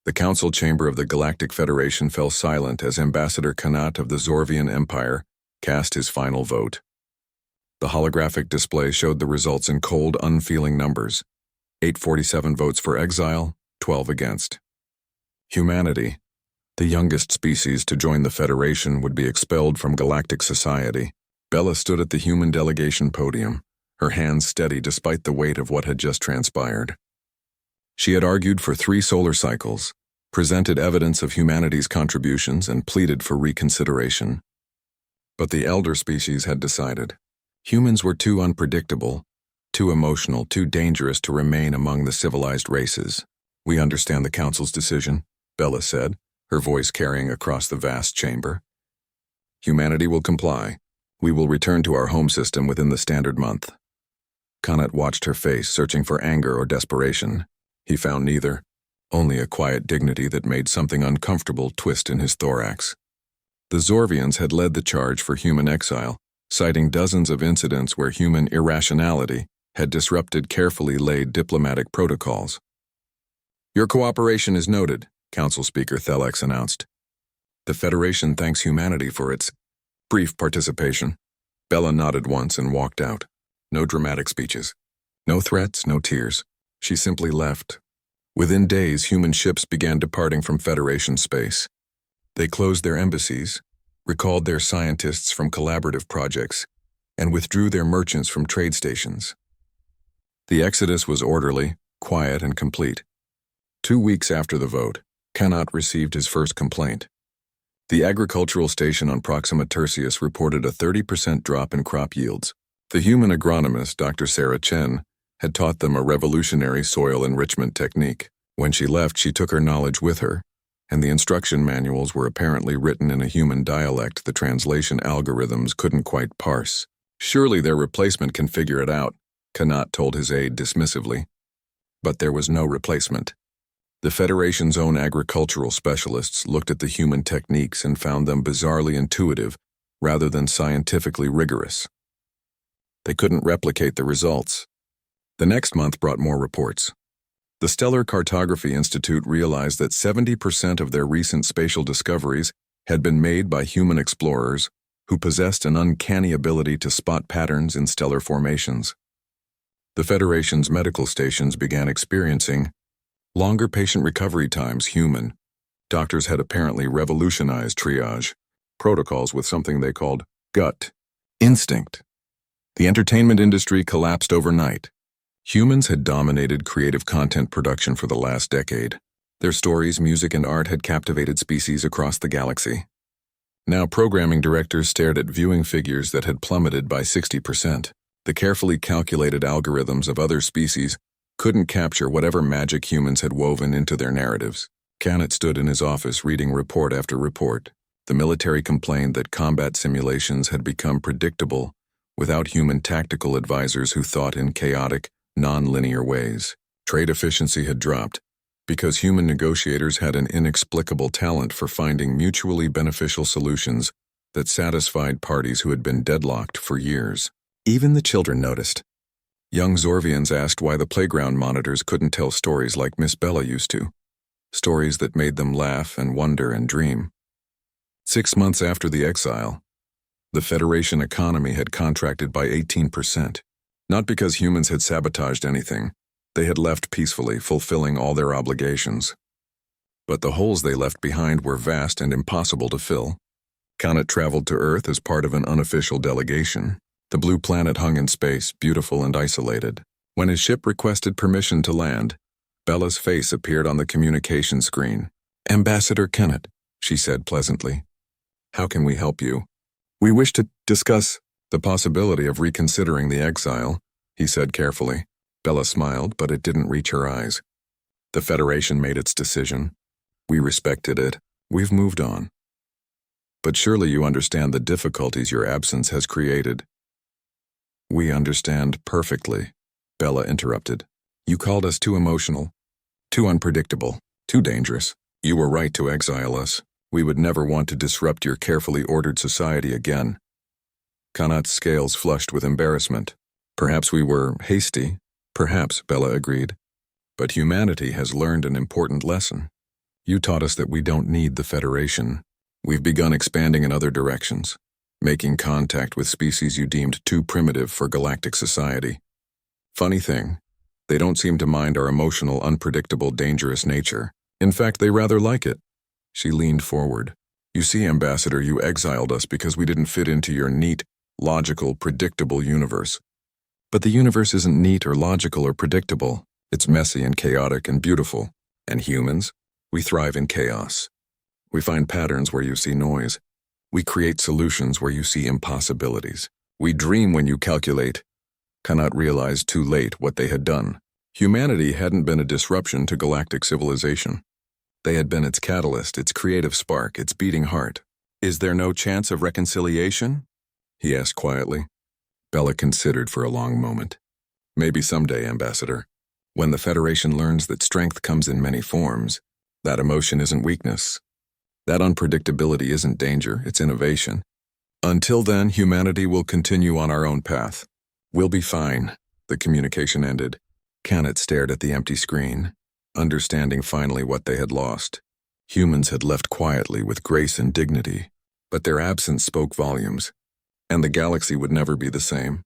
The council chamber of the Galactic Federation fell silent as Ambassador Kanat of the Zorvian Empire cast his final vote. The holographic display showed the results in cold, unfeeling numbers. 847 votes for exile, 12 against. Humanity, the youngest species to join the Federation, would be expelled from galactic society. Bella stood at the human delegation podium, her hands steady despite the weight of what had just transpired. She had argued for 3 solar cycles, presented evidence of humanity's contributions, and pleaded for reconsideration. But the elder species had decided. Humans were too unpredictable, too emotional, too dangerous to remain among the civilized races. "We understand the Council's decision," Bella said, her voice carrying across the vast chamber. "Humanity will comply. We will return to our home system within the standard month." Kanat watched her face, searching for anger or desperation. He found neither, only a quiet dignity that made something uncomfortable twist in his thorax. The Zorvians had led the charge for human exile, citing dozens of incidents where human irrationality had disrupted carefully laid diplomatic protocols. "Your cooperation is noted," Council Speaker Thelex announced. "The Federation thanks humanity for its brief participation." Bella nodded once and walked out. No dramatic speeches. No threats, no tears. She simply left. Within days, human ships began departing from Federation space. They closed their embassies, recalled their scientists from collaborative projects, and withdrew their merchants from trade stations. The exodus was orderly, quiet, and complete. 2 weeks after the vote, Kanat received his first complaint. The agricultural station on Proxima Tertius reported a 30% drop in crop yields. The human agronomist, Dr. Sarah Chen, had taught them a revolutionary soil enrichment technique. When she left, she took her knowledge with her, and the instruction manuals were apparently written in a human dialect the translation algorithms couldn't quite parse. "Surely their replacement can figure it out," Kanat told his aide dismissively. But there was no replacement. The Federation's own agricultural specialists looked at the human techniques and found them bizarrely intuitive rather than scientifically rigorous. They couldn't replicate the results. The next month brought more reports. The Stellar Cartography Institute realized that 70% of their recent spatial discoveries had been made by human explorers who possessed an uncanny ability to spot patterns in stellar formations. The Federation's medical stations began experiencing longer patient recovery times. Doctors had apparently revolutionized triage protocols with something they called gut instinct. The entertainment industry collapsed overnight. Humans had dominated creative content production for the last decade. Their stories, music, and art had captivated species across the galaxy. Now programming directors stared at viewing figures that had plummeted by 60%. The carefully calculated algorithms of other species couldn't capture whatever magic humans had woven into their narratives. Kanat stood in his office reading report after report. The military complained that combat simulations had become predictable without human tactical advisors who thought in chaotic, non-linear ways. Trade efficiency had dropped because human negotiators had an inexplicable talent for finding mutually beneficial solutions that satisfied parties who had been deadlocked for years. Even the children noticed. Young Zorvians asked why the playground monitors couldn't tell stories like Miss Bella used to, stories that made them laugh and wonder and dream. 6 months after the exile, the Federation economy had contracted by 18%. Not because humans had sabotaged anything. They had left peacefully, fulfilling all their obligations. But the holes they left behind were vast and impossible to fill. Kanat traveled to Earth as part of an unofficial delegation. The blue planet hung in space, beautiful and isolated. When his ship requested permission to land, Bella's face appeared on the communication screen. "Ambassador Kanat," she said pleasantly. "How can we help you?" "We wish to discuss the possibility of reconsidering the exile," he said carefully. Bella smiled, but it didn't reach her eyes. "The Federation made its decision. We respected it. We've moved on. But surely you understand the difficulties your absence has created." "We understand perfectly," Bella interrupted. "You called us too emotional, too unpredictable, too dangerous. You were right to exile us. We would never want to disrupt your carefully ordered society again." Kanat's scales flushed with embarrassment. "Perhaps we were hasty." "Perhaps," Bella agreed. "But humanity has learned an important lesson. You taught us that we don't need the Federation. We've begun expanding in other directions, making contact with species you deemed too primitive for galactic society. Funny thing, they don't seem to mind our emotional, unpredictable, dangerous nature. In fact, they rather like it. She leaned forward. You see, Ambassador, you exiled us because we didn't fit into your neat, logical, predictable universe. But the universe isn't neat or logical or predictable. It's messy and chaotic and beautiful. And humans? We thrive in chaos. We find patterns where you see noise. We create solutions where you see impossibilities. We dream when you calculate. Cannot realize too late what they had done. Humanity hadn't been a disruption to galactic civilization. They had been its catalyst, its creative spark, its beating heart. Is there no chance of reconciliation? He asked quietly. Bella considered for a long moment. Maybe someday, Ambassador. When the Federation learns that strength comes in many forms, that emotion isn't weakness. That unpredictability isn't danger, it's innovation. Until then, humanity will continue on our own path. We'll be fine. The communication ended. Canet stared at the empty screen, understanding finally what they had lost. Humans had left quietly with grace and dignity, but their absence spoke volumes, and the galaxy would never be the same.